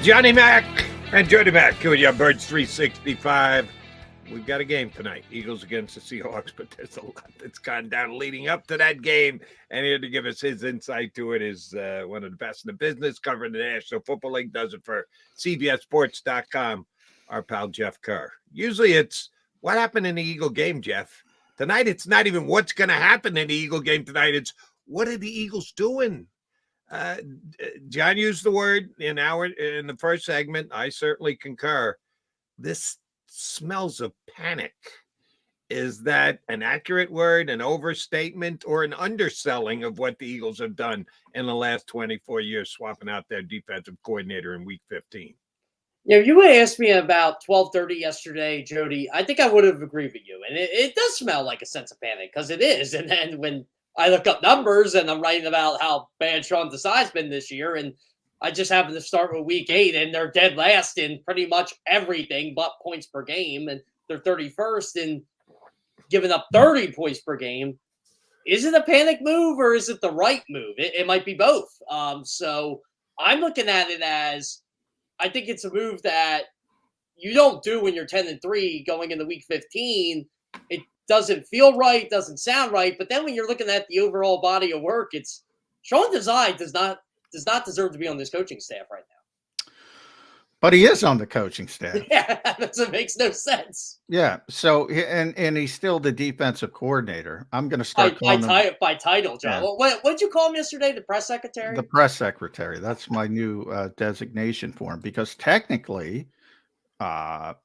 Johnny Mac and Jody Mac with you, Birds 365. We've got a game tonight, Eagles against the Seahawks, but there's a lot that's gone down leading up to that game. And here to give us his insight to it is one of the best in the business, covering the National Football League, does it for CBSSports.com, our pal Jeff Kerr. Usually it's what happened in the Eagle game, Jeff. Tonight, it's not even what's going to happen in the Eagle game tonight. It's what are the Eagles doing? John used the word in the first segment. I certainly concur. This smells of panic. Is that an accurate word, an overstatement, or an underselling of what the Eagles have done in the last 24 years, swapping out their defensive coordinator in week 15? Yeah, if you would have asked me about 12:30 yesterday, Jody, I think I would have agreed with you. And it does smell like a sense of panic, because it is. And then when I look up numbers and I'm writing about how bad Sean Desai's been this year, and I just happen to start with week 8, and they're dead last in pretty much everything but points per game, and they're 31st in giving up 30 points per game. Is it a panic move or is it the right move? It might be both. So I'm looking at it as, I think it's a move that you don't do when you're 10-3 going into week 15. It doesn't feel right, doesn't sound right. But then when you're looking at the overall body of work, it's Sean Desai does not deserve to be on this coaching staff right now. But he is on the coaching staff. Yeah, that makes no sense. Yeah. So and he's still the defensive coordinator. I'm going to start calling him by title, John. Yeah. What'd you call him yesterday? The press secretary? The press secretary. That's my new designation for him, because technically,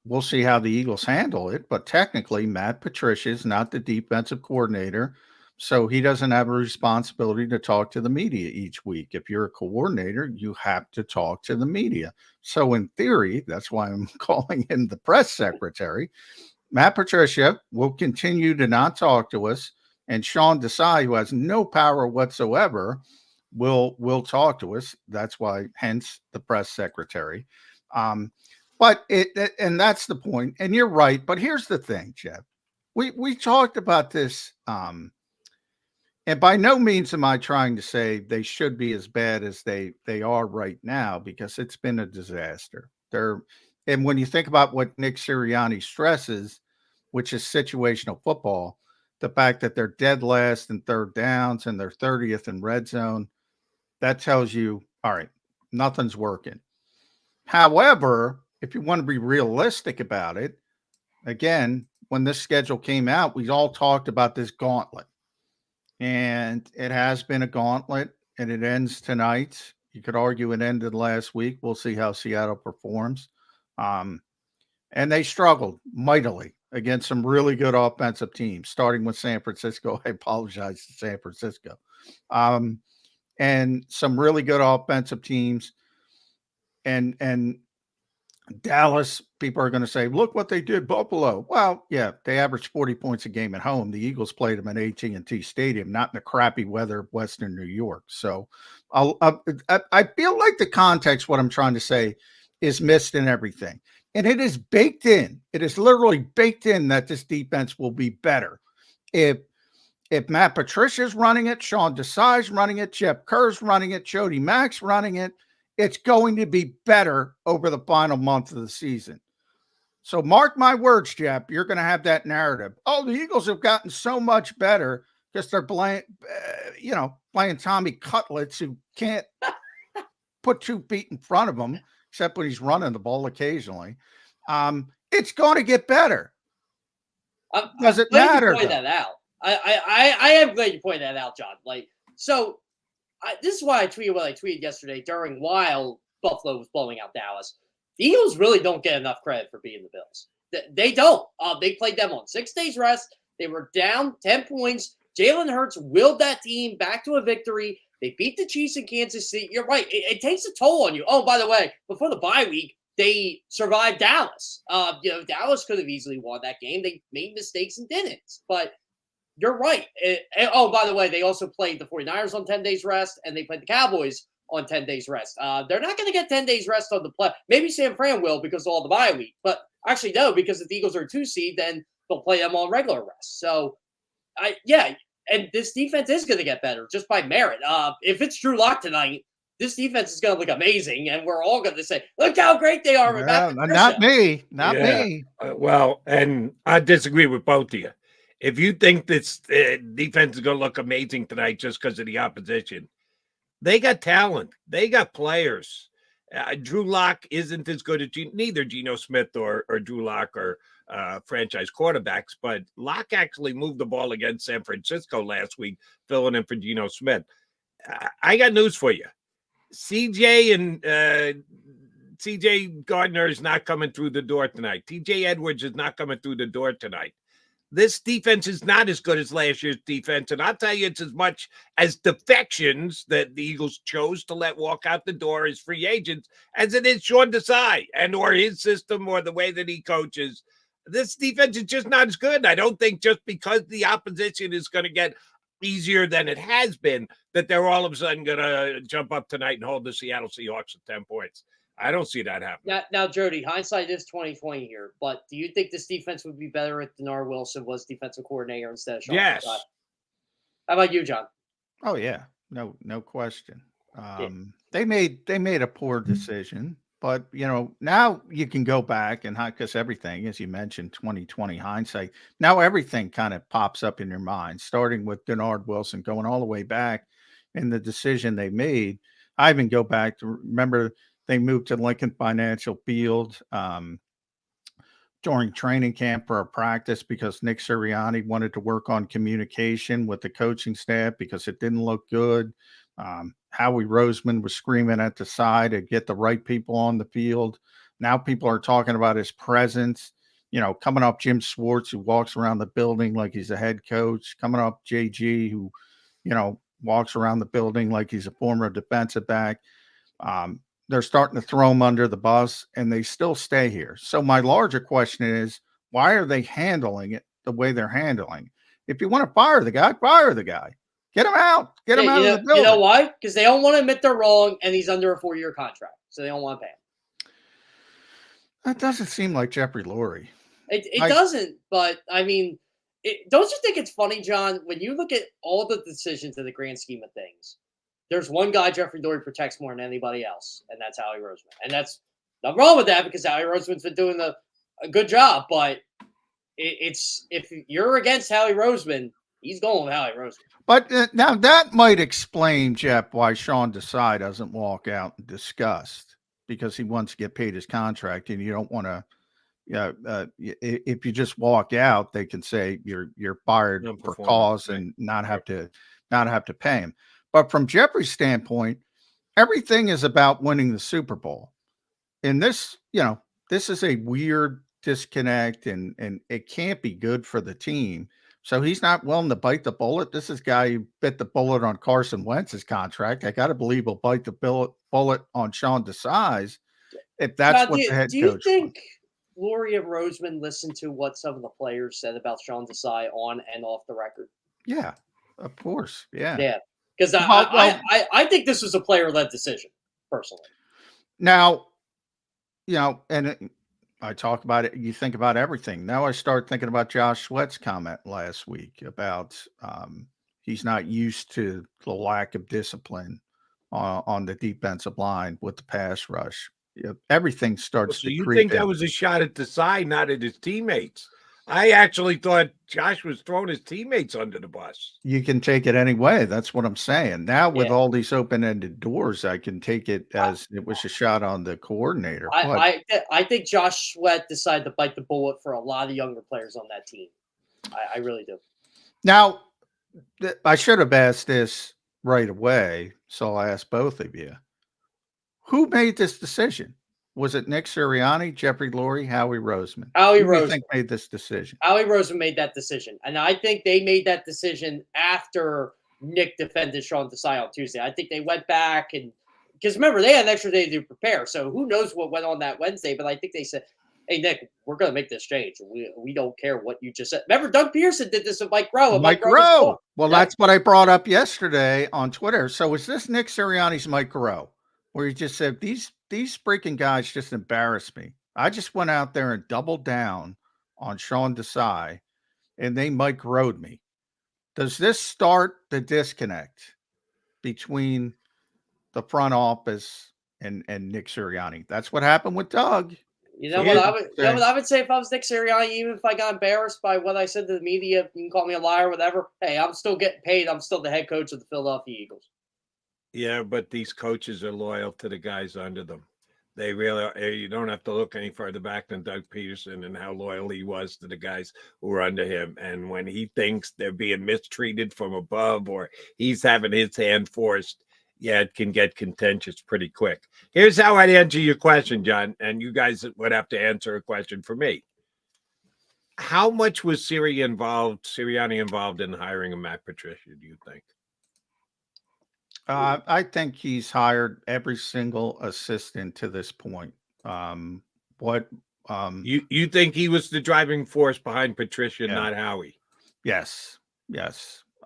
we'll see how the Eagles handle it. But technically, Matt Patricia is not the defensive coordinator, so he doesn't have a responsibility to talk to the media each week. If you're a coordinator, you have to talk to the media. So in theory, that's why I'm calling him the press secretary. Matt Patricia will continue to not talk to us, and Sean Desai, who has no power whatsoever, will talk to us. That's why, hence the press secretary. But and that's the point. And you're right. But here's the thing, Jeff. We talked about this. And by no means am I trying to say they should be as bad as they are right now, because it's been a disaster. And when you think about what Nick Sirianni stresses, which is situational football, the fact that they're dead last in third downs and they're 30th in red zone, that tells you, all right, nothing's working. However, if you want to be realistic about it, again, when this schedule came out, we all talked about this gauntlet. And it has been a gauntlet, and it ends tonight. You could argue it ended last week. We'll see how Seattle performs. And they struggled mightily against some really good offensive teams, starting with San Francisco. I apologize to San Francisco. And some really good offensive teams. And Dallas, people are going to say, look what they did, Buffalo. Well, yeah, they averaged 40 points a game at home. The Eagles played them at AT&T Stadium, not in the crappy weather of Western New York. So I feel like the context, what I'm trying to say, is missed in everything. And it is baked in. It is literally baked in that this defense will be better. If Matt Patricia's running it, Sean Desai's running it, Jeff Kerr's running it, Jody Mack's running it, it's going to be better over the final month of the season. So mark my words, Jeff, you're going to have that narrative. Oh, the Eagles have gotten so much better because they're playing Tommy Cutlets, who can't put 2 feet in front of him, except when he's running the ball occasionally. It's going to get better. Does it matter? Point that out. I am glad you pointed that out, John. This is why I tweeted what I tweeted yesterday while Buffalo was blowing out Dallas. The Eagles really don't get enough credit for beating the Bills. They don't. They played them on 6 days rest. They were down 10 points. Jalen Hurts willed that team back to a victory. They beat the Chiefs in Kansas City. You're right. It takes a toll on you. Oh, by the way, before the bye week, they survived Dallas. Dallas could have easily won that game. They made mistakes and didn't. But you're right. By the way, they also played the 49ers on 10 days rest, and they played the Cowboys on 10 days rest. They're not going to get 10 days rest on the play. Maybe San Fran will because of all the bye week. But actually, no, because if the Eagles are a 2 seed, then they'll play them on regular rest. So, and this defense is going to get better just by merit. If it's Drew Lock tonight, this defense is going to look amazing, and we're all going to say, look how great they are with Matt Patricia. Not me. Not me. Well, and I disagree with both of you. If you think this defense is going to look amazing tonight just because of the opposition, they got talent. They got players. Drew Lock isn't as good as neither Geno Smith or Drew Lock or franchise quarterbacks, but Lock actually moved the ball against San Francisco last week, filling in for Geno Smith. I got news for you. CJ Gardner is not coming through the door tonight. TJ Edwards is not coming through the door tonight. This defense is not as good as last year's defense, and I'll tell you, it's as much as defections that the Eagles chose to let walk out the door as free agents as it is Sean Desai and or his system or the way that he coaches. This defense is just not as good. I don't think just because the opposition is going to get easier than it has been that they're all of a sudden going to jump up tonight and hold the Seattle Seahawks at 10 points. I don't see that happening. Now, Jody, hindsight is 20/20 here, but do you think this defense would be better if Denard Wilson was defensive coordinator instead of Sean? Yes. How about you, John? Oh yeah, no question. They made a poor decision, but now you can go back and because everything, as you mentioned, 20/20 hindsight. Now everything kind of pops up in your mind, starting with Denard Wilson, going all the way back in the decision they made. I even go back to remember. They moved to Lincoln Financial Field during training camp for a practice because Nick Sirianni wanted to work on communication with the coaching staff because it didn't look good. Howie Roseman was screaming at the side to get the right people on the field. Now people are talking about his presence, coming up Jim Schwartz, who walks around the building like he's a head coach, coming up JG, who, walks around the building like he's a former defensive back. They're starting to throw them under the bus, and they still stay here. So my larger question is, why are they handling it the way they're handling? If you want to fire the guy, fire the guy. Get him out. Get him out of the building. You know why? Because they don't want to admit they're wrong, and he's under a 4-year contract, so they don't want to pay him. That doesn't seem like Jeffrey Lurie. It doesn't, but I mean, don't you think it's funny, John, when you look at all the decisions in the grand scheme of things? There's one guy Jeffrey Lurie protects more than anybody else, and that's Howie Roseman. And that's nothing wrong with that because Howie Roseman's been doing a good job. But it's if you're against Howie Roseman, he's going with Howie Roseman. But now that might explain, Jeff, why Sean Desai doesn't walk out in disgust because he wants to get paid his contract, and you don't want to. If you just walk out, they can say you're fired for cause and not have to pay him. But from Jeffrey's standpoint, everything is about winning the Super Bowl. And this is a weird disconnect and it can't be good for the team. So he's not willing to bite the bullet. This is a guy who bit the bullet on Carson Wentz's contract. I got to believe he'll bite the bullet on Sean Desai's if that's what the head coach. Do you think Lurie and Roseman listened to what some of the players said about Sean Desai on and off the record? Yeah, of course. Yeah. Yeah. Because I think this was a player-led decision, personally. Now, I talk about it. You think about everything. Now I start thinking about Josh Sweat's comment last week about he's not used to the lack of discipline on the defensive line with the pass rush. Everything starts to creep in. So you think that was a shot at Desai, not at his teammates? I actually thought Josh was throwing his teammates under the bus. You can take it any way. That's what I'm saying. Now, with all these open-ended doors, I can take it as it was a shot on the coordinator. I think Josh Sweat decided to bite the bullet for a lot of younger players on that team. I really do. Now, I should have asked this right away, so I'll ask both of you. Who made this decision? Was it Nick Sirianni, Jeffrey Lurie, Howie Roseman? Howie Who Roseman. do you think made this decision? Howie Roseman made that decision. And I think they made that decision after Nick defended Sean Desai on Tuesday. I think they went back and – because remember, they had an extra day to prepare. So who knows what went on that Wednesday. But I think they said, hey, Nick, we're going to make this change. We don't care what you just said. Remember, Doug Pearson did this with Mike Rowe. Mike Rowe. Well, that's what I brought up yesterday on Twitter. So is this Nick Sirianni's Mike Rowe? Where he just said, these freaking guys just embarrassed me. I just went out there and doubled down on Sean Desai, and they Mike Rowe'd me. Does this start the disconnect between the front office and Nick Sirianni. That's what happened with Doug. You know what I would say if I was Nick Sirianni, even if I got embarrassed by what I said to the media, you can call me a liar, whatever. Hey, I'm still getting paid. I'm still the head coach of the Philadelphia Eagles. Yeah, but these coaches are loyal to the guys under them. They really are. You don't have to look any further back than Doug Peterson and how loyal he was to the guys who were under him. And when he thinks they're being mistreated from above or he's having his hand forced, yeah, it can get contentious pretty quick. Here's how I'd answer your question, John, and you guys would have to answer a question for me. How much was Sirianni involved in hiring a Matt Patricia, do you think? I think he's hired every single assistant to this point. You think he was the driving force behind Patricia, not Howie? Yes.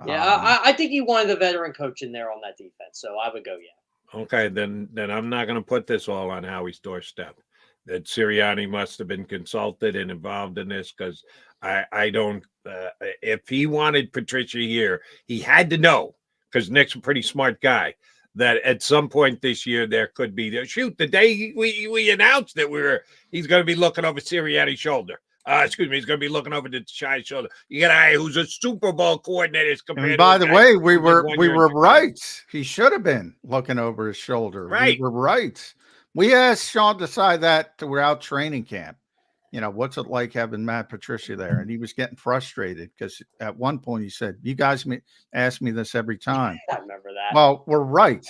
Yeah, I think he wanted a veteran coach in there on that defense, so I would go, yeah. Okay, then I'm not going to put this all on Howie's doorstep. That Sirianni must have been consulted and involved in this because I don't. If he wanted Patricia here, he had to know, because Nick's a pretty smart guy, that at some point this year there could be the day we announced that he's going to be looking over Sirianni's shoulder. He's going to be looking over the Desai's shoulder. You got a guy who's a Super Bowl coordinator. And by the way, we were right. He should have been looking over his shoulder. Right. We were right. We asked Sean Desai that throughout training camp. You know, what's it like having Matt Patricia there? And he was getting frustrated because at one point he said, "You guys ask me this every time." I remember that. Well, we're right.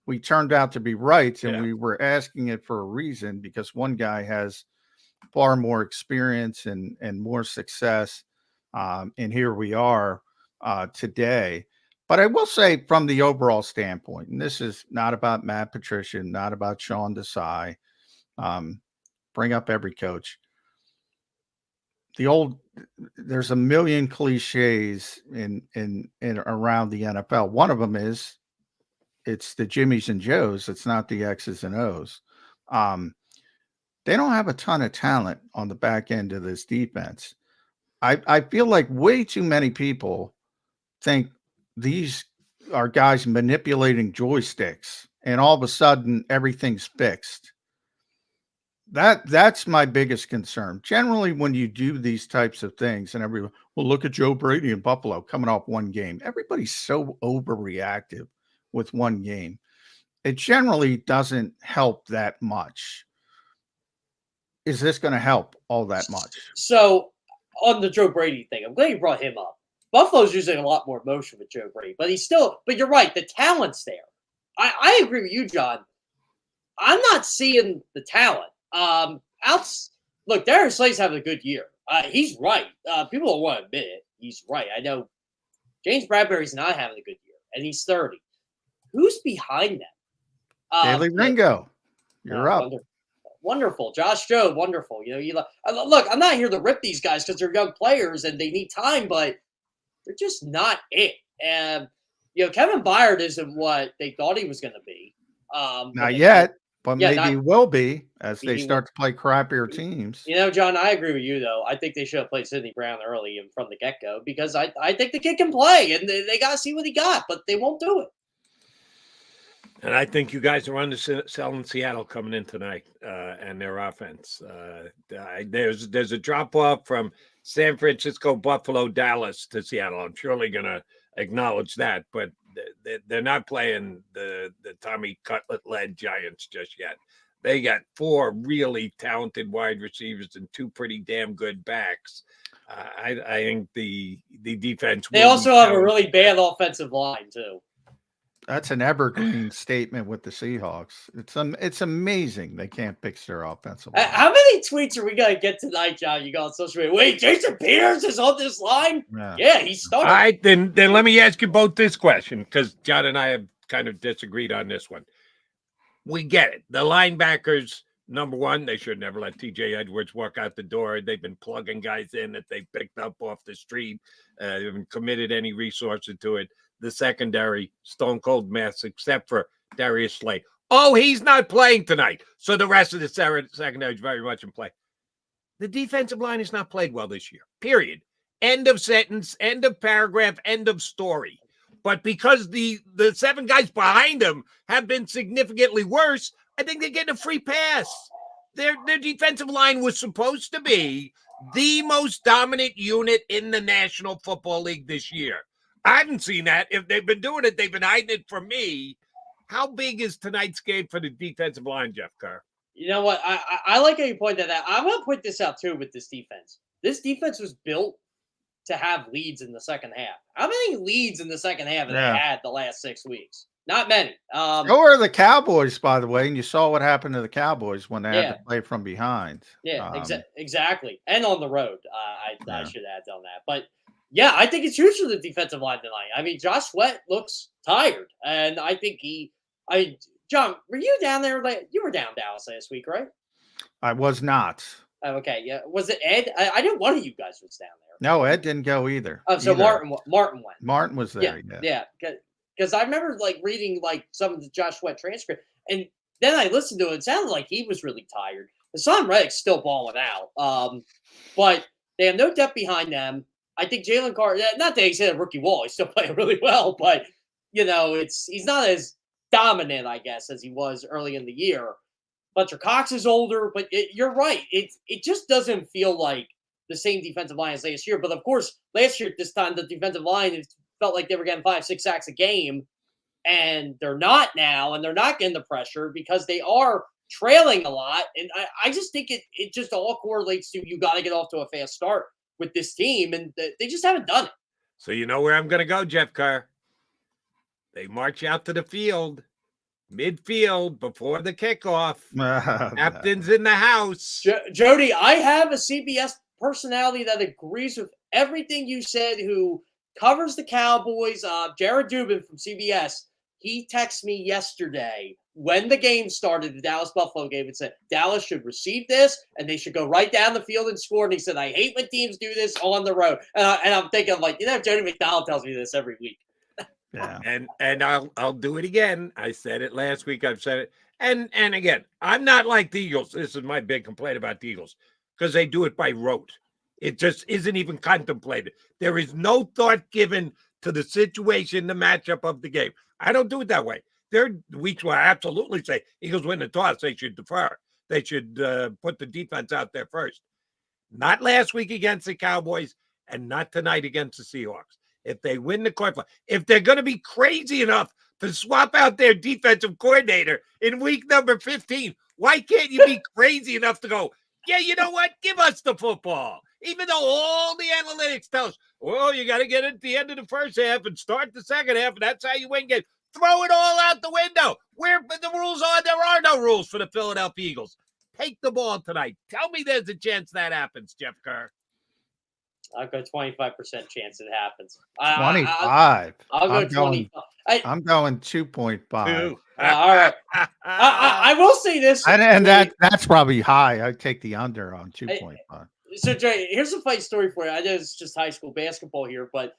We turned out to be right, and we were asking it for a reason because one guy has far more experience and more success. And here we are today. But I will say from the overall standpoint, and this is not about Matt Patricia, not about Sean Desai, bring up every coach. There's a million cliches in around the NFL. One of them is it's the Jimmies and Joes. It's not the X's and O's. They don't have a ton of talent on the back end of this defense. I feel like way too many people think these are guys manipulating joysticks and all of a sudden everything's fixed. That's my biggest concern. Generally, when you do these types of things and everyone, well, look at Joe Brady in Buffalo coming off one game. Everybody's so overreactive with one game. It generally doesn't help that much. Is this going to help all that much? So on the Joe Brady thing, I'm glad you brought him up. Buffalo's using a lot more motion with Joe Brady, but you're right. The talent's there. I agree with you, John. I'm not seeing the talent. Look, Darius Slay's having a good year. He's right. People don't want to admit it. He's right. I know James Bradbury's not having a good year, and he's 30. Who's behind them? Daily Ringo, you're up. Wonderful. Josh Jobe, wonderful. Look, I'm not here to rip these guys because they're young players and they need time, but they're just not it. And Kevin Byard isn't what they thought he was going to be. Not yet. But maybe he will be as they start to play crappier teams. John, I agree with you, though. I think they should have played Sidney Brown early and from the get-go because I think the kid can play, and they got to see what he got, but they won't do it. And I think you guys are underselling Seattle coming in tonight and their offense. There's a drop-off from San Francisco, Buffalo, Dallas to Seattle. I'm surely going to acknowledge that, but they're not playing the Tommy Cutlet-led Giants just yet. They got 4 really talented wide receivers and 2 pretty damn good backs. I think the defense. They also have a really bad offensive line too. That's an evergreen statement with the Seahawks. It's amazing they can't fix their offensive line. How many tweets are we gonna get tonight, John? You got on social media. Wait, Jason Peters is on this line? Yeah, he's starting. All right, then let me ask you both this question because John and I have kind of disagreed on this one. We get it. The linebackers, number one, they should never let TJ Edwards walk out the door. They've been plugging guys in that they picked up off the street. They haven't committed any resources to it. The secondary, stone cold mess, except for Darius Slay. Oh, he's not playing tonight. So the rest of the secondary is very much in play. The defensive line has not played well this year, period. End of sentence, end of paragraph, end of story. But because the 7 guys behind him have been significantly worse, I think they're getting a free pass. Their defensive line was supposed to be the most dominant unit in the National Football League this year. I haven't seen that. If they've been doing it, they've been hiding it from me. How big is tonight's game for the defensive line, Jeff Kerr? You know what? I like how you point that out. I'm going to point this out, too, with this defense. This defense was built to have leads in the second half. How many leads in the second half have they had the last 6 weeks? Not many. So are the Cowboys, by the way, and you saw what happened to the Cowboys when they had to play from behind. Yeah, exactly. And on the road, I should add on that. But, yeah, I think it's huge for the defensive line tonight. I mean, Josh Sweat looks tired, and I think John, were you down there? You were down Dallas last week, right? I was not. Okay, yeah. Was it Ed? I didn't. One of you guys was down there. No, Ed didn't go either. Oh, so Martin went. Martin was there. Yeah. Because I remember reading some of the Josh Sweat transcript, and then I listened to it. It sounded like he was really tired. Hassan Reddick's still balling out, but they have no depth behind them. I think Jalen Carter. Not that he's hit a rookie wall. He's still playing really well, but he's not as dominant, I guess, as he was early in the year. Fletcher Cox is older, but you're right. It just doesn't feel like the same defensive line as last year. But of course, last year at this time, the defensive line, it felt like they were getting 5-6 sacks a game, and they're not now, and they're not getting the pressure because they are trailing a lot. And I just think it just all correlates to you got to get off to a fast start with this team, and they just haven't done it. So you know where I'm going to go, Jeff Kerr. They march out to the field, midfield, before the kickoff. Captain's in the house. Jody, I have a CBS personality that agrees with everything you said, who covers the Cowboys, Jared Dubin from CBS. He texted me yesterday when the game started, the Dallas-Buffalo game, and said Dallas should receive this, and they should go right down the field and score. And he said, I hate when teams do this on the road. And I'm thinking, Jody McDonald tells me this every week. Yeah. And I'll do it again. I said it last week. I've said it. And again, I'm not like the Eagles. This is my big complaint about the Eagles, because they do it by rote. It just isn't even contemplated. There is no thought given to the situation, the matchup of the game. I don't do it that way. There are weeks where I absolutely say Eagles win the toss. They should defer. They should put the defense out there first. Not last week against the Cowboys, and not tonight against the Seahawks. If they win the coin flip, if they're going to be crazy enough to swap out their defensive coordinator in week number 15, why can't you be crazy enough to go, yeah, you know what? Give us the football. Even though all the analytics tell us, well, you got to get it at the end of the first half and start the second half, and that's how you win games. Throw it all out the window. Where the rules are, there are no rules for the Philadelphia Eagles. Take the ball tonight. Tell me there's a chance that happens, Jeff Kerr. I've got 25% chance it happens. 25. I'll go 25. I'm going 2.5. All right. I will say this. And that's probably high. I'd take the under on 2.5. So, Jay, here's a funny story for you. I know it's just high school basketball here, but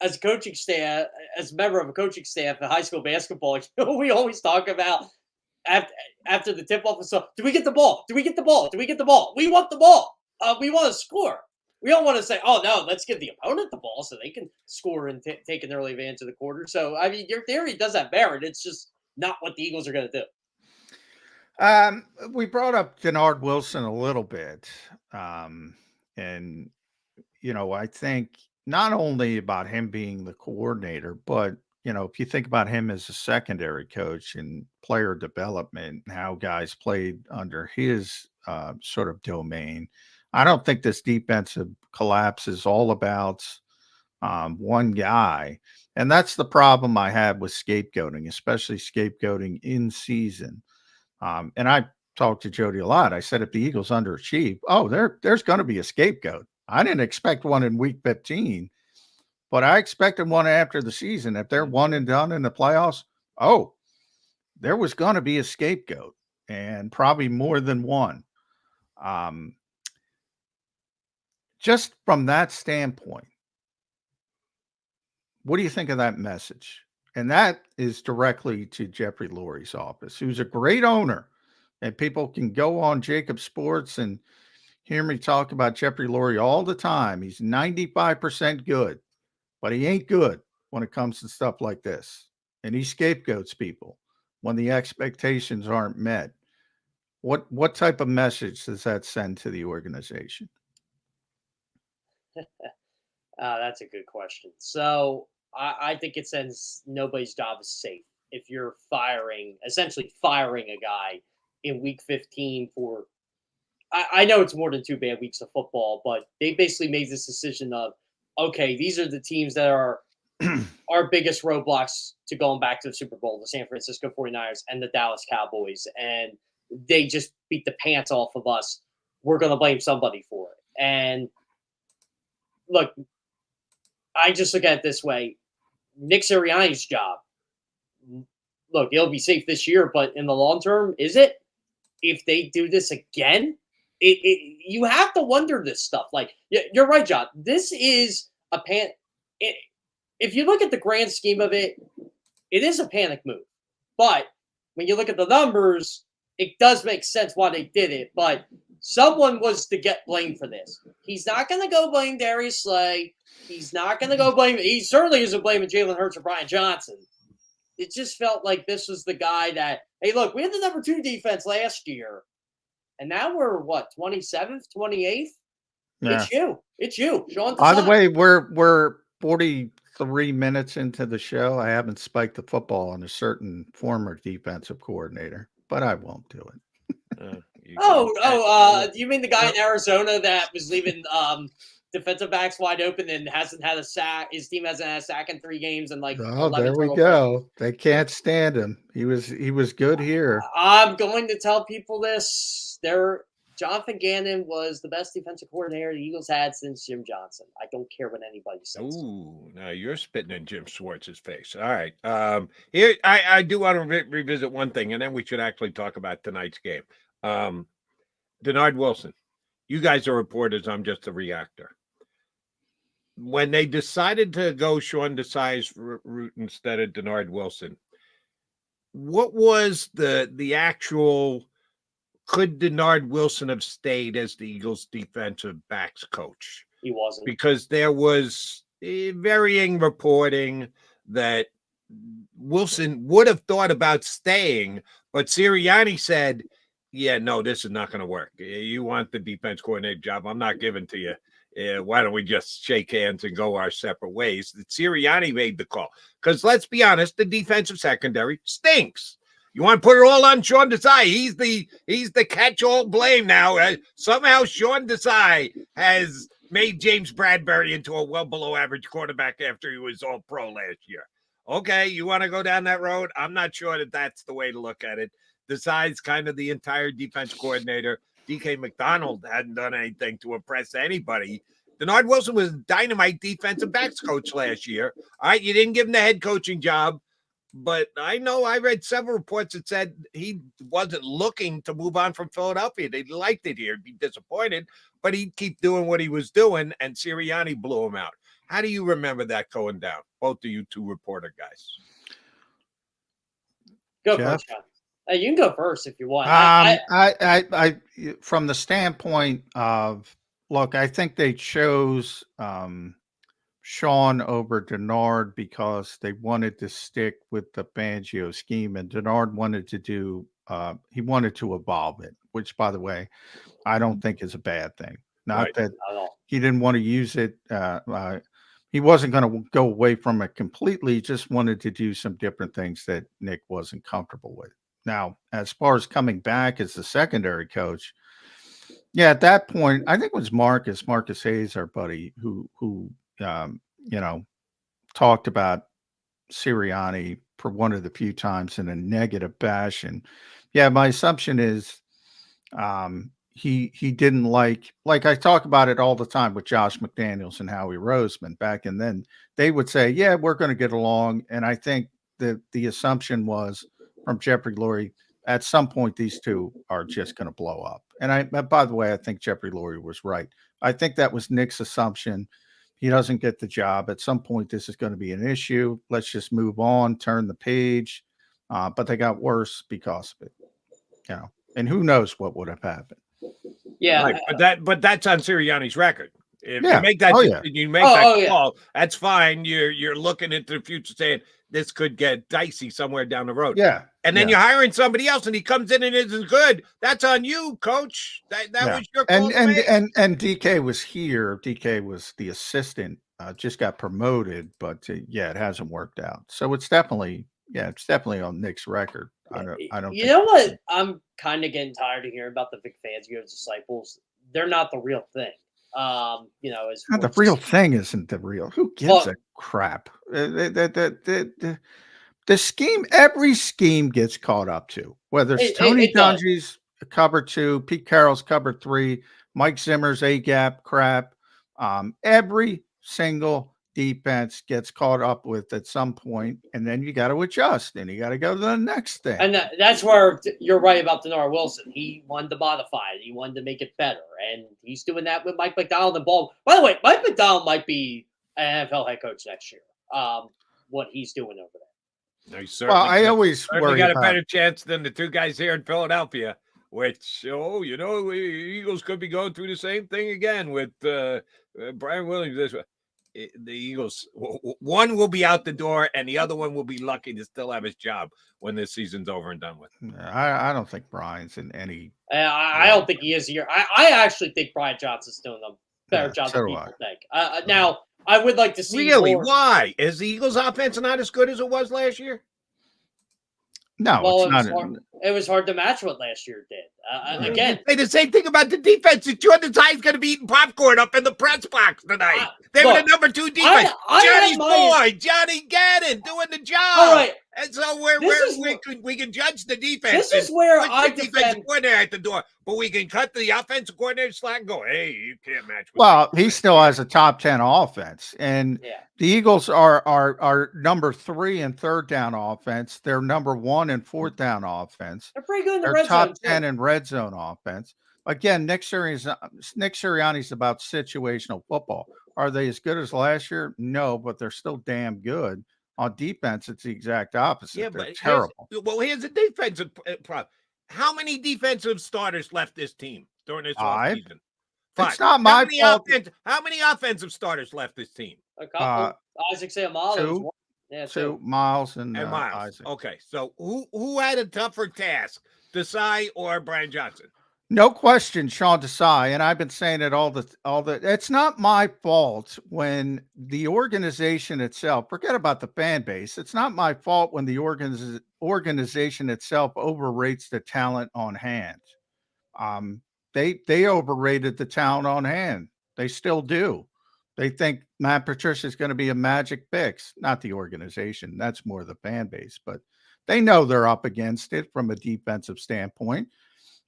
as a coaching staff, as a member of a coaching staff in high school basketball, we always talk about after the tip-off. So, do we get the ball? Do we get the ball? Do we get the ball? We want the ball. We want to score. We don't want to say, oh, no, let's give the opponent the ball so they can score and take an early advantage of the quarter. So, I mean, your theory does have merit. It's just not what the Eagles are going to do. We brought up Denard Wilson a little bit. And, I think not only about him being the coordinator, but, if you think about him as a secondary coach and player development, and how guys played under his sort of domain, I don't think this defensive collapse is all about one guy. And that's the problem I have with scapegoating, especially scapegoating in season. And I talked to Jody a lot. I said, if the Eagles underachieve, there's going to be a scapegoat. I didn't expect one in week 15, but I expected one after the season. If they're one and done in the playoffs, there was going to be a scapegoat, and probably more than one. Just from that standpoint, what do you think of that message? And that is directly to Jeffrey Lurie's office, who's a great owner. And people can go on JAKIB Sports and hear me talk about Jeffrey Lurie all the time. He's 95% good, but he ain't good. when it comes to stuff like this, and he scapegoats people when the expectations aren't met. What type of message does that send to the organization? That's a good question. So I think it sends nobody's job is safe if you're essentially firing a guy in week 15 for. I know it's more than 2 bad weeks of football, but they basically made this decision of, okay, these are the teams that are our biggest roadblocks to going back to the Super Bowl, the San Francisco 49ers and the Dallas Cowboys. And they just beat the pants off of us. We're going to blame somebody for it. And look, I just look at it this way. Nick Sirianni's job, look, it'll be safe this year, but in the long term, is it? If they do this again, you have to wonder this stuff. Like, you're right, John. This is a if you look at the grand scheme of it, it is a panic move. But when you look at the numbers, it does make sense why they did it. But someone was to get blamed for this. He's not going to go blame Darius Slay. He's not going to go blame. He certainly isn't blaming Jalen Hurts or Brian Johnson. It just felt like this was the guy that, hey, look, we had the number 2 defense last year, and now we're what, 27th, 28th? Yeah. It's you, Sean. By the way, we're 43 minutes into the show. I haven't spiked the football on a certain former defensive coordinator, but I won't do it. You mean the guy in Arizona that was leaving defensive backs wide open and hasn't had a sack? His team hasn't had a sack in 3 games and like. Oh, there we go. They can't stand him. He was good here. I'm going to tell people this. Jonathan Gannon was the best defensive coordinator the Eagles had since Jim Johnson. I don't care what anybody says. Ooh, now you're spitting in Jim Schwartz's face. All right. Here I do want to revisit one thing, and then we should actually talk about tonight's game. Denard Wilson. You guys are reporters. I'm just a reactor. When they decided to go Sean Desai's route instead of Denard Wilson, what was the actual? Could Denard Wilson have stayed as the Eagles' defensive backs coach? He wasn't, because there was varying reporting that Wilson would have thought about staying, but Sirianni said, "Yeah, no, this is not going to work. You want the defense coordinator job? I'm not giving to you. Why don't we just shake hands and go our separate ways?" Sirianni made the call because let's be honest, the defensive secondary stinks. You want to put it all on Sean Desai? He's the catch-all blame now. Somehow Sean Desai has made James Bradbury into a well below average quarterback after he was all pro last year. Okay, you want to go down that road? I'm not sure that that's the way to look at it. Desai's kind of the entire defense coordinator. DK McDonald hadn't done anything to impress anybody. Denard Wilson was dynamite defensive backs coach last year. All right, you didn't give him the head coaching job. But I know I read several reports that said he wasn't looking to move on from Philadelphia. They liked it here. He'd be disappointed, but he'd keep doing what he was doing, and Sirianni blew him out. How do you remember that going down? Both of you 2 reporter guys. Go first, John. You can go first if you want. I from the standpoint of, look, I think they chose Sean over Denard because they wanted to stick with the Fangio scheme, and Denard wanted to he wanted to evolve it, which, by the way, I don't think is a bad thing. Not that he didn't want to use it. He wasn't going to go away from it completely. He just wanted to do some different things that Nick wasn't comfortable with. Now, as far as coming back as the secondary coach, yeah, at that point, I think it was Marcus Hayes, our buddy, who talked about Sirianni for one of the few times in a negative fashion. Yeah, my assumption is he didn't like I talk about it all the time with Josh McDaniels and Howie Roseman back, and then they would say, yeah, we're going to get along. And I think that the assumption was from Jeffrey Lurie, at some point these two are just going to blow up. And by the way, I think Jeffrey Lurie was right. I think that was Nick's assumption. He doesn't get the job. At some point, this is going to be an issue. Let's just move on, turn the page. But they got worse because of it, and who knows what would have happened. Yeah, right. But that's on Sirianni's record. If Yeah. you make that Oh, yeah. decision, you make Oh, that oh, yeah. call, that's fine. You're looking into the future saying this could get dicey somewhere down the road. Yeah. And then yeah. you're hiring somebody else and he comes in and isn't good. That's on you, coach. That Yeah. was your call. And DK was here. DK was the assistant, just got promoted, but yeah, it hasn't worked out. So it's definitely on Nick's record. I don't You think know what? I'm kind of getting tired of hearing about the Vic Fangio disciples. They're not the real thing. As not the much real as- thing isn't the real. Who gives Well- a crap? The scheme, every scheme gets caught up to, whether it's Tony it does. Dungy's cover 2, Pete Carroll's cover 3, Mike Zimmer's A gap crap. Every single defense gets caught up with at some point, and then you got to adjust, and you got to go to the next thing. And that's where you're right about Denard Wilson. He wanted to modify it. He wanted to make it better. And he's doing that with Mike McDonald and Ball. By the way, Mike McDonald might be an NFL head coach next year. What he's doing over there. No, Well, I always worry got a about better chance than the two guys here in Philadelphia, which, Eagles could be going through the same thing again with Brian Williams. The Eagles, one will be out the door and the other one will be lucky to still have his job when this season's over and done with. I don't think Brian's in any. I don't think he is here. I actually think Brian Johnson's doing a better job so than do people think. Now, I would like to see Really? more. Why? Is the Eagles' offense not as good as it was last year? No, Well, it's not. it was hard to match what last year did. Again, Say the same thing about the defense. Jordan Desai's going to be eating popcorn up in the press box tonight. They were the number 2 defense. Johnny's boy, Johnny Gannon, doing the job. All right. And so we can judge the defense. This is where put I the defensive defend. coordinator at the door, but we can cut the offensive coordinator slack and go, hey, you can't match. Well, he still has a top 10 offense, and the Eagles are number 3 in third down offense. They're number 1 in fourth down offense. They're pretty good in the They're red top zone. 10 in red zone offense. Again, Nick Sirianni's about situational football. Are they as good as last year? No, but they're still damn good. On defense, it's the exact opposite. Yeah, they're but terrible. Here's the defensive problem. How many defensive starters left this team during this offseason? 5. It's not my fault. How many offensive starters left this team? A couple. Isaac Seumalo. 2, Miles and Miles. Isaac. Okay, so who had a tougher task, Desai or Brian Johnson? No question, Sean Desai, and I've been saying it all the. It's not my fault when the organization itself. Forget about the fan base. It's not my fault when the organization itself overrates the talent on hand. They overrated the talent on hand. They still do. They think Matt Patricia is going to be a magic fix. Not the organization. That's more the fan base, but they know they're up against it from a defensive standpoint.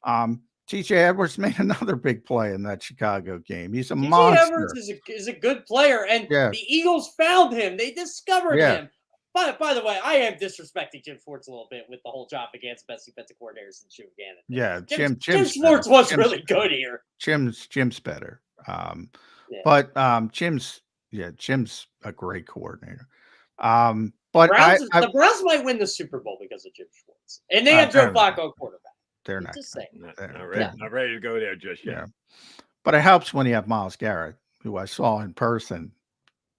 TJ Edwards made another big play in that Chicago game. He's a monster. TJ Edwards is a good player, and the Eagles found him. They discovered him. By the way, I am disrespecting Jim Schwartz a little bit with the whole job against best defensive coordinators and Jim Gannon. Yeah, Jim Schwartz was really good here. Jim's better. But Jim's a great coordinator. But the Browns might win the Super Bowl because of Jim Schwartz, and they have Joe Flacco quarterback. They're not. Not ready to go there just yet. Yeah. But it helps when you have Myles Garrett, who I saw in person.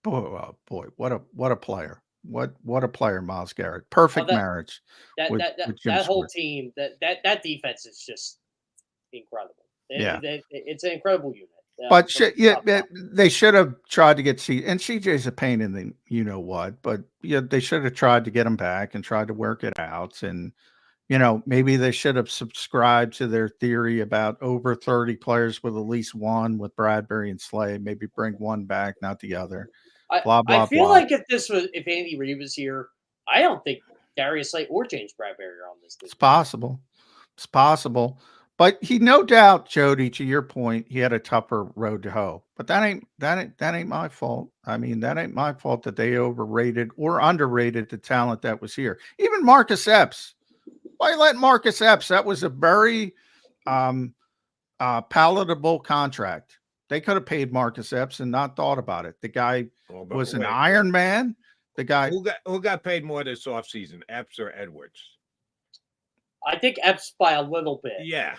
Boy, what a player! What a player, Myles Garrett. Perfect marriage. That whole team, that defense is just incredible. It's an incredible unit. But they should have tried to get and CJ's a pain in the what. But they should have tried to get him back and tried to work it out. And maybe they should have subscribed to their theory about over 30 players with at least one with Bradbury and Slay. Maybe bring one back, not the other. I feel like if Andy Reid was here, I don't think Darius Slay or James Bradbury are on this team. It's possible. But he, no doubt, Jody, to your point, he had a tougher road to hoe. But that ain't my fault. I mean, that ain't my fault that they overrated or underrated the talent that was here. Even Marcus Epps. Why let Marcus Epps? That was a very palatable contract. They could have paid Marcus Epps and not thought about it. The guy was an Iron Man. The guy who got paid more this offseason, Epps or Edwards? I think Epps by a little bit. Yeah.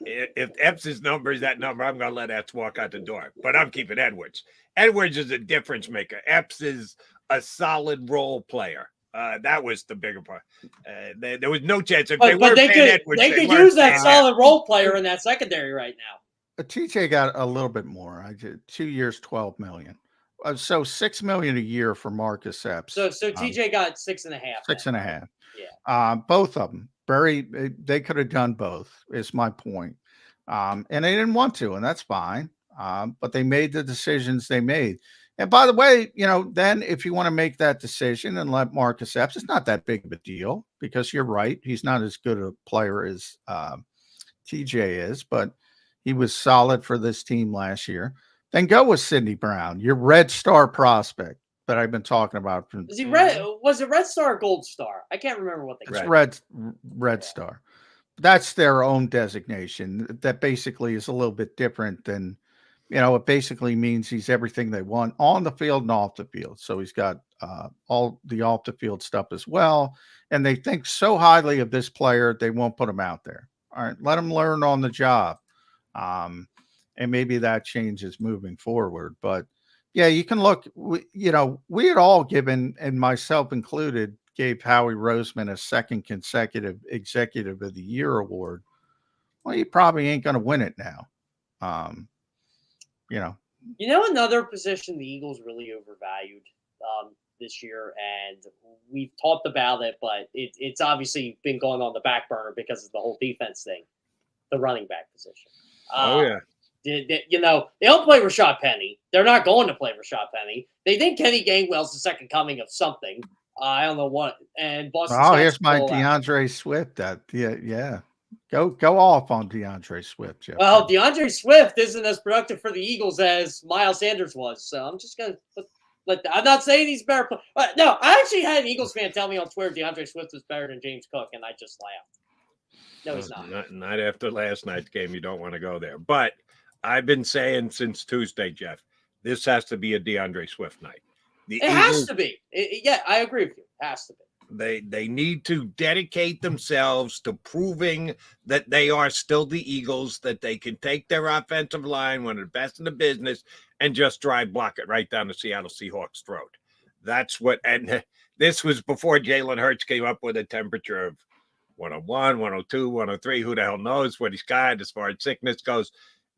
If Epps' number is that number, I'm going to let Epps walk out the door. But I'm keeping Edwards. Edwards is a difference maker. Epps is a solid role player. That was the bigger part. There was no chance if but they could Edwards, they could use that solid role player in that secondary right now. TJ got a little bit more. I did 2 years, $12 million. So $6 million a year for Marcus Epps. So TJ got 6.5. 6.5. Yeah. Both of them. They could have done both, is my point. And they didn't want to, and that's fine. But they made the decisions they made. And by the way, then if you want to make that decision and let Marcus Epps, it's not that big of a deal because you're right. He's not as good a player as TJ is, but he was solid for this team last year. Then go with Sidney Brown, your Red Star prospect that I've been talking about. Was he red? Was it Red Star or Gold Star? I can't remember what they call it. Red Star. That's their own designation. That basically is a little bit different than, it basically means he's everything they want on the field and off the field. So he's got all the off the field stuff as well. And they think so highly of this player, they won't put him out there. All right, let him learn on the job. And maybe that changes moving forward. But yeah, you can look, we had all given, and myself included, gave Howie Roseman a second consecutive Executive of the Year award. Well, you probably ain't going to win it now. Another position the Eagles really overvalued this year, and we've talked about it, but it's obviously been going on the back burner because of the whole defense thing, the running back position. They don't play Rashad Penny. They're not going to play Rashad Penny. They think Kenny Gainwell's the second coming of something. I don't know what. And Boston. Oh, here's my DeAndre Swift. Yeah. Go off on DeAndre Swift, Jeff. Well, DeAndre Swift isn't as productive for the Eagles as Miles Sanders was, so I'm just gonna I'm not saying he's better. No, I actually had an Eagles fan tell me on Twitter DeAndre Swift was better than James Cook, and I just laughed. No, he's not. Not after last night's game. You don't want to go there. But I've been saying since Tuesday, Jeff, this has to be a DeAndre Swift night. It has to be. Yeah, I agree with you. It has to be. They need to dedicate themselves to proving that they are still the Eagles, that they can take their offensive line, one of the best in the business, and just drive block it right down the Seattle Seahawks' throat. That's what, and this was before Jalen Hurts came up with a temperature of 101, 102, 103. Who the hell knows what he's got as far as sickness goes.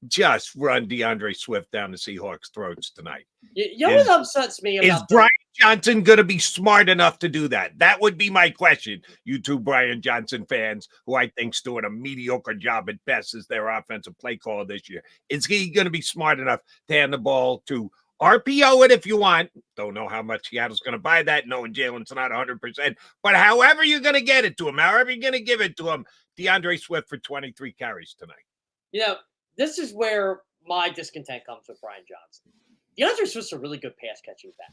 Just run DeAndre Swift down the Seahawks' throats tonight. You know what upsets me about is Brian Johnson going to be smart enough to do that? That would be my question. You two Brian Johnson fans, who I think's doing a mediocre job at best as their offensive play caller this year. Is he going to be smart enough to hand the ball to RPO it if you want? Don't know how much Seattle's going to buy that, knowing Jalen's not 100%. But however you're going to get it to him, however you're going to give it to him, DeAndre Swift for 23 carries tonight. This is where my discontent comes with Brian Johnson. DeAndre Swift's a really good pass-catching back.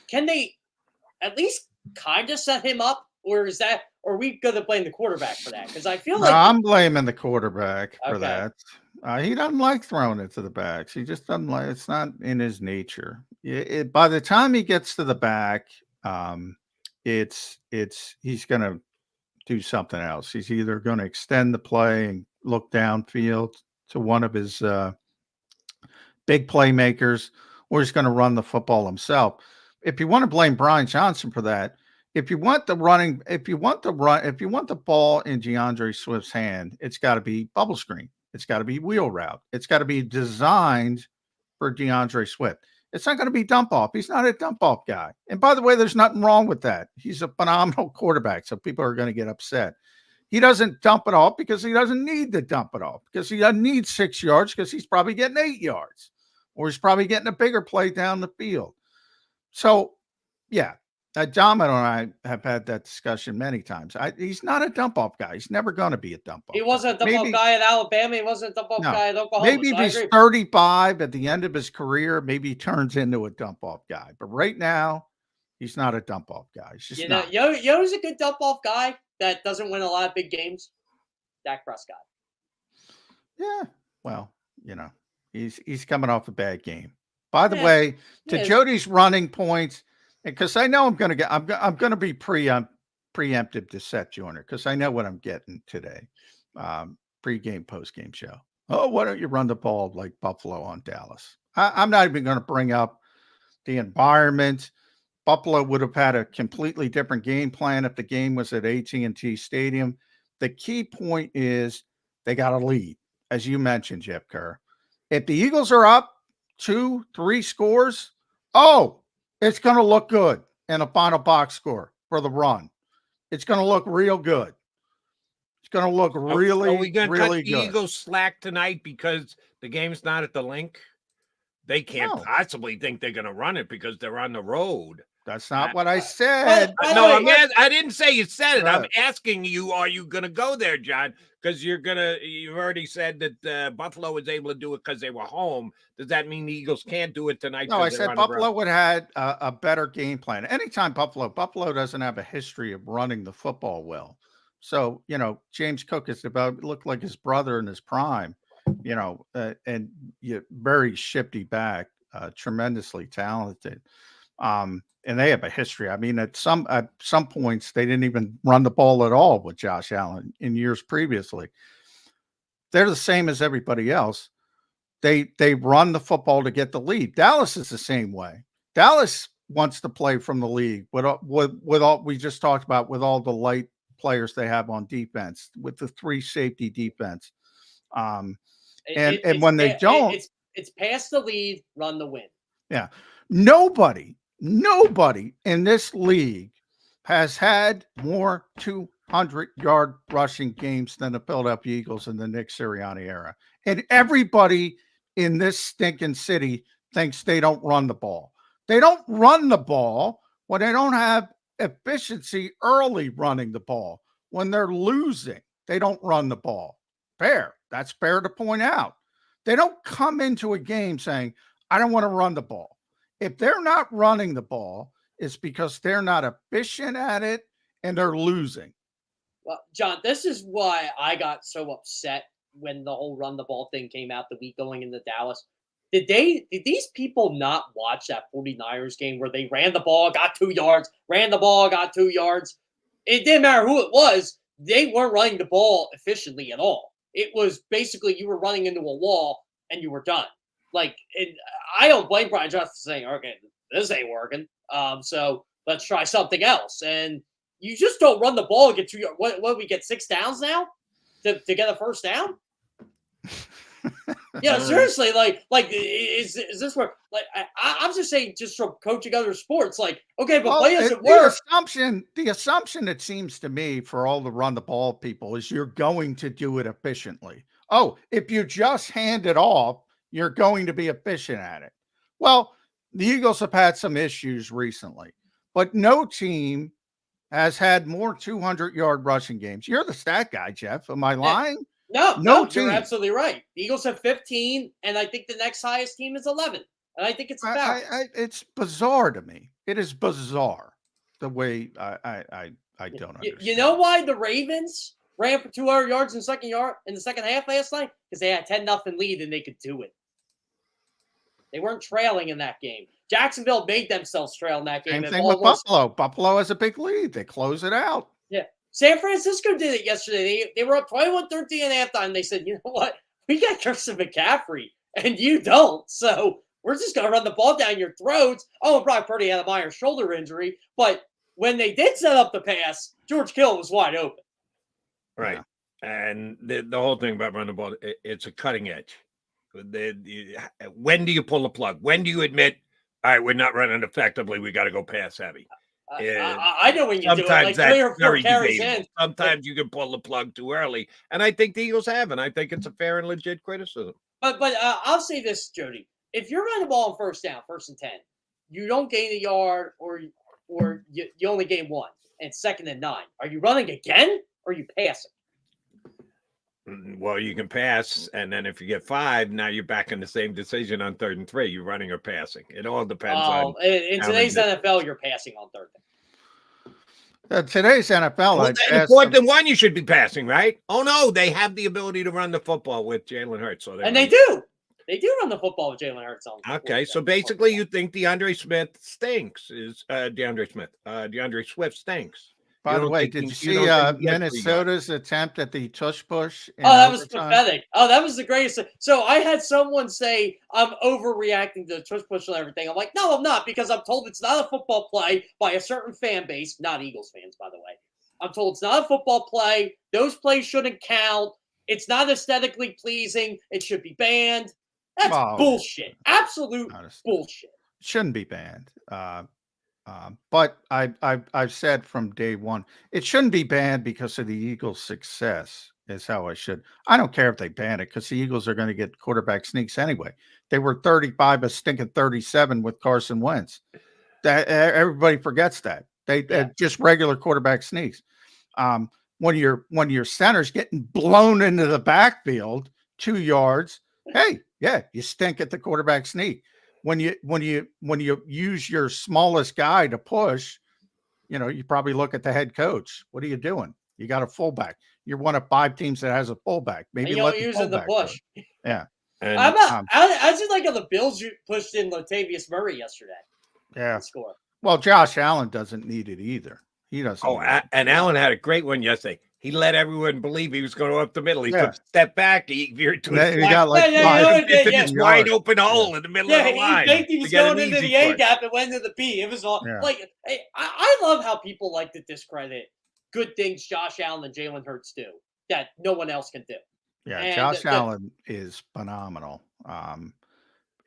Can they at least kind of set him up, or are we going to blame the quarterback for that? Because I feel like I'm blaming the quarterback for that. He doesn't like throwing it to the backs. He just doesn't like. It's not in his nature. By the time he gets to the back, he's going to do something else. He's either going to extend the play and look downfield to one of his big playmakers, or he's going to run the football himself. If you want to blame Brian Johnson for that, if you want the ball in DeAndre Swift's hand, it's got to be bubble screen. It's got to be wheel route. It's got to be designed for DeAndre Swift. It's not going to be dump off. He's not a dump off guy. And by the way, there's nothing wrong with that. He's a phenomenal quarterback, so people are going to get upset. He doesn't dump it off because he doesn't need to dump it off, because he doesn't need 6 yards, because he's probably getting 8 yards, or he's probably getting a bigger play down the field. So, yeah, Domino and I have had that discussion many times. He's not a dump-off guy. He's never going to be a dump-off guy. He wasn't a dump-off guy at Alabama. He wasn't a dump-off guy at Oklahoma. Maybe if he's 35 at the end of his career, maybe he turns into a dump-off guy. But right now, he's not a dump-off guy. He's just not. Yo's a good dump-off guy that doesn't win a lot of big games. Dak Prescott. Yeah, well, he's coming off a bad game. By the way, to Jody's running points, because I know I'm going to be preemptive to Seth Joyner, because I know what I'm getting today. pregame, postgame show. Oh, why don't you run the ball like Buffalo on Dallas? I'm not even going to bring up the environment. Buffalo would have had a completely different game plan if the game was at AT&T Stadium. The key point is they got a lead, as you mentioned, Jeff Kerr. If the Eagles are up 2-3 scores, it's going to look good in a final box score for the run. It's going to look real good. It's going to look really, are we going to really cut the good. Eagles slack tonight because the game's not at the link? They can't possibly think they're going to run it because they're on the road. That's not what I said. I didn't say you said it. I'm asking you, are you going to go there, John? Because you've already said that Buffalo was able to do it because they were home. Does that mean the Eagles can't do it tonight? No, I said Buffalo would have had a better game plan. Anytime Buffalo doesn't have a history of running the football well. So, James Cook looked like his brother in his prime, and very shifty back, tremendously talented. And they have a history. I mean, at some points, they didn't even run the ball at all with Josh Allen in years previously. They're the same as everybody else. They run the football to get the lead. Dallas is the same way. Dallas wants to play from the league with all we just talked about, with all the light players they have on defense, with the 3 safety defense. And when they don't, it's pass the lead, run the win. Yeah. Nobody in this league has had more 200-yard rushing games than the Philadelphia Eagles in the Nick Sirianni era. And everybody in this stinking city thinks they don't run the ball. They don't run the ball when they don't have efficiency early running the ball. When they're losing, they don't run the ball. Fair. That's fair to point out. They don't come into a game saying, I don't want to run the ball. If they're not running the ball, it's because they're not efficient at it and they're losing. Well, John, this is why I got so upset when the whole run the ball thing came out the week going into Dallas. Did these people not watch that 49ers game where they ran the ball, got 2 yards, ran the ball, got 2 yards? It didn't matter who it was. They weren't running the ball efficiently at all. It was basically you were running into a wall and you were done. I don't blame Brian Johnson for saying, okay, this ain't working. So let's try something else. And you just don't run the ball and get 2 yards. What we get 6 downs now to get a first down? Yeah, seriously, is this where I'm just saying, just from coaching other sports, okay, but play doesn't work. The assumption it seems to me for all the run the ball people is you're going to do it efficiently. Oh, if you just hand it off, you're going to be efficient at it. Well, the Eagles have had some issues recently, but no team has had more 200-yard rushing games. You're the stat guy, Jeff. Am I lying? No, you're absolutely right. The Eagles have 15, and I think the next highest team is 11. And I think it's about. It's bizarre to me. It is bizarre the way I don't understand. You know why the Ravens ran for 200 yards in the second half last night? Because they had 10-0 lead and they could do it. They weren't trailing in that game. Jacksonville made themselves trail in that game. Same thing with Buffalo. Buffalo has a big lead. They close it out. Yeah. San Francisco did it yesterday. They were up 21-13 at halftime. They said, you know what? We got Christian McCaffrey, and you don't. So we're just going to run the ball down your throats. Oh, and Brock Purdy had a minor shoulder injury. But when they did set up the pass, George Kittle was wide open. Right. And the whole thing about running the ball, it's a cutting edge. When do you pull the plug? When do you admit, all right, we're not running effectively, we got to go pass heavy? I know when you do it, 3 or 4 carries in. Sometimes you can pull the plug too early. And I think the Eagles have, and I think it's a fair and legit criticism. But I'll say this, Jody. If you're running the ball on first down, 1st and 10, you don't gain a yard or you only gain 1, and 2nd and 9. Are you running again or are you passing? Well, you can pass, and then if you get 5, now you're back in the same decision on 3rd and 3. You're running or passing. It all depends on. In today's NFL, you're passing on 3rd. Today's NFL, and 4th and 1, you should be passing, right? Oh no, they have the ability to run the football with Jalen Hurts, so they do. They do run the football with Jalen Hurts on. Okay, so basically, you think DeAndre Smith stinks? Is DeAndre Swift stinks? By the don't way, think did he- you you see don't think he gets 3 yards. Minnesota's attempt at the tush push? In Oh, that was overtime? pathetic. Oh, that was the greatest. So I had someone say I'm overreacting to the tush push and everything. I'm like, no, I'm not, because I'm told it's not a football play by a certain fan base, not Eagles fans, by the way. I'm told it's not a football play. Those plays shouldn't count. It's not aesthetically pleasing. It should be banned. That's Well, bullshit. Absolute honestly, bullshit. shouldn't be banned. But I've said from day one, it shouldn't be banned because of the Eagles' success. Is how I should. I don't care if they ban it because the Eagles are going to get quarterback sneaks anyway. They were 35, a stinking 37 with Carson Wentz. That everybody forgets that they just regular quarterback sneaks. When your center's getting blown into the backfield 2 yards, hey, yeah, you stink at the quarterback sneak. When you use your smallest guy to push, you probably look at the head coach. What are you doing? You got a fullback. You're one of 5 teams that has a fullback. Maybe And let you're the using the fullback push. do it. Yeah. And I just like how the Bills pushed in Latavius Murray yesterday. Yeah. To score. Well, Josh Allen doesn't need it either. He doesn't. and Allen had a great one yesterday. He let everyone believe he was going to up the middle. He Yeah. took a step back. He veered to his He got like into yeah. this wide open hole in the middle of the He line. faked he was to get going an into easy the A push. gap and went into the B. It was all like, hey, I love how people like to discredit good things Josh Allen and Jalen Hurts do that no one else can do. Yeah, And Josh Allen is phenomenal.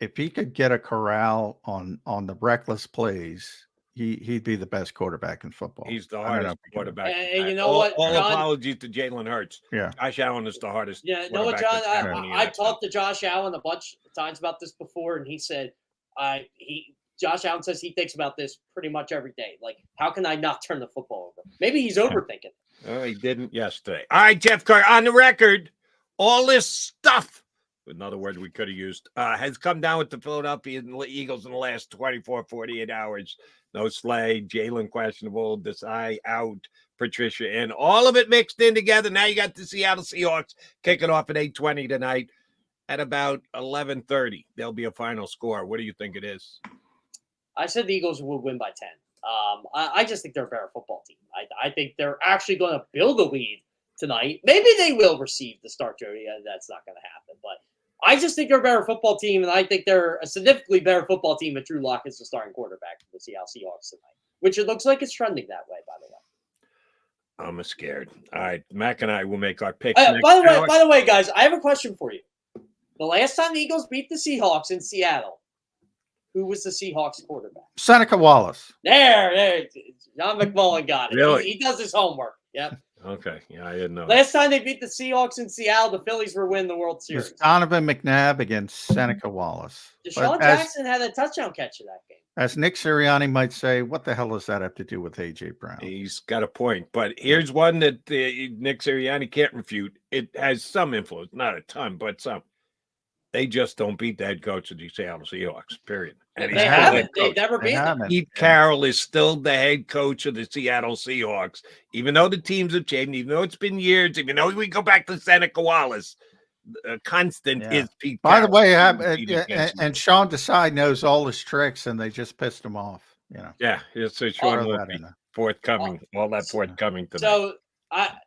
If he could get a corral on the reckless plays, he'd be the best quarterback in football. He's the hardest quarterback. And you know all, what, all John? apologies to Jalen Hurts. Yeah, Josh Allen is the hardest. Yeah, know what, quarterback John? that's ever in the I NFL. talked to Josh Allen a bunch of times about this before, and he said, Josh Allen says he thinks about this pretty much every day. Like, how can I not turn the football over? Maybe he's overthinking. Oh, he didn't yesterday. All right, Jeff Kerr, on the record, all this stuff, another word we could have used, has come down with the Philadelphia Eagles in the last 24, 48 hours. No Slay, Jalen questionable, Desai out, Patricia in. All of it mixed in together. Now you got the Seattle Seahawks kicking off at 8:20 tonight. At about 11:30, there'll be a final score. What do you think it is? I said the Eagles will win by 10. I just think they're a better football team. I think they're actually going to build a lead tonight. Maybe they will receive the start, Jody. That's not going to happen. But I just think they're a better football team, and I think they're a significantly better football team if Drew Lock is the starting quarterback for the Seattle Seahawks tonight, which it looks like it's trending that way, by the way. I'm scared. All right, Mac and I will make our picks. By the way, guys, I have a question for you. The last time the Eagles beat the Seahawks in Seattle, who was the Seahawks quarterback? Seneca Wallace. There. John McMullen got it. Really? He does his homework. Yep. Okay. Yeah, I didn't know. Last time they beat the Seahawks in Seattle, the Phillies were winning the World It was Series. Donovan McNabb against Seneca Wallace. Deshaun Jackson had a touchdown catch in that game. As Nick Sirianni might say, what the hell does that have to do with A.J. Brown? He's got a point. But here's one that Nick Sirianni can't refute. It has some influence, not a ton, but some. They just don't beat the head coach of the Seattle Seahawks, period. And They haven't. They've never beat them. Pete Carroll is still the head coach of the Seattle Seahawks, even though the teams have changed, even though it's been years, even though we go back to Seneca Wallace. Constant is Pete By Carroll. the way, and Sean Desai knows all his tricks, and they just pissed him off. Yeah, so Sean will be forthcoming, all that forthcoming tonight. So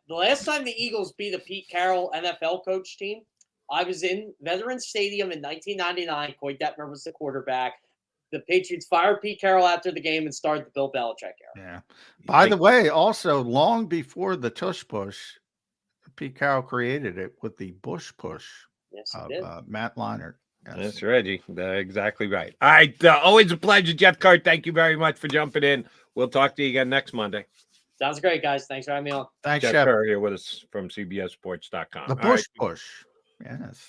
the last time the Eagles beat a Pete Carroll NFL coach team, I was in Veterans Stadium in 1999. Coy Detmer was the quarterback. The Patriots fired Pete Carroll after the game and started the Bill Belichick era. Yeah. By the way, also long before the tush push, Pete Carroll created it with the Bush push of Matt Leinart. Yes. That's Reggie. Exactly right. All right. Always a pleasure, Jeff Kerr. Thank you very much for jumping in. We'll talk to you again next Monday. Sounds great, guys. Thanks for having me on. Thanks, Jeff Kerr here with us from CBSSports.com. The Bush push. Yes.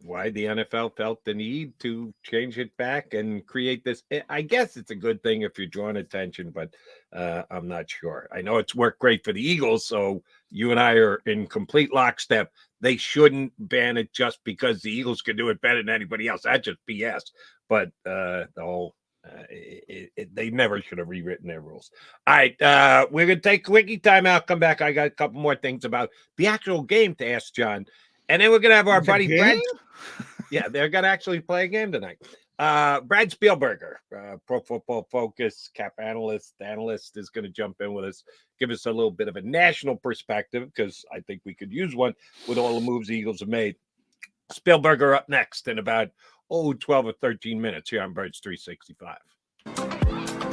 Why the NFL felt the need to change it back and create this. I guess it's a good thing if you're drawing attention, but I'm not sure. I know it's worked great for the Eagles, so you and I are in complete lockstep. They shouldn't ban it just because the Eagles can do it better than anybody else. That's just BS. But the whole they never should have rewritten their rules. All right, we're going to take a quickie timeout, come back. I got a couple more things about the actual game to ask John. And then we're going to have our buddy Brent. Yeah, they're going to actually play a game tonight. Brad Spielberger, Pro Football Focus, cap analyst, is going to jump in with us, give us a little bit of a national perspective, because I think we could use one with all the moves the Eagles have made. Spielberger up next in about 12 or 13 minutes here on Birds 365.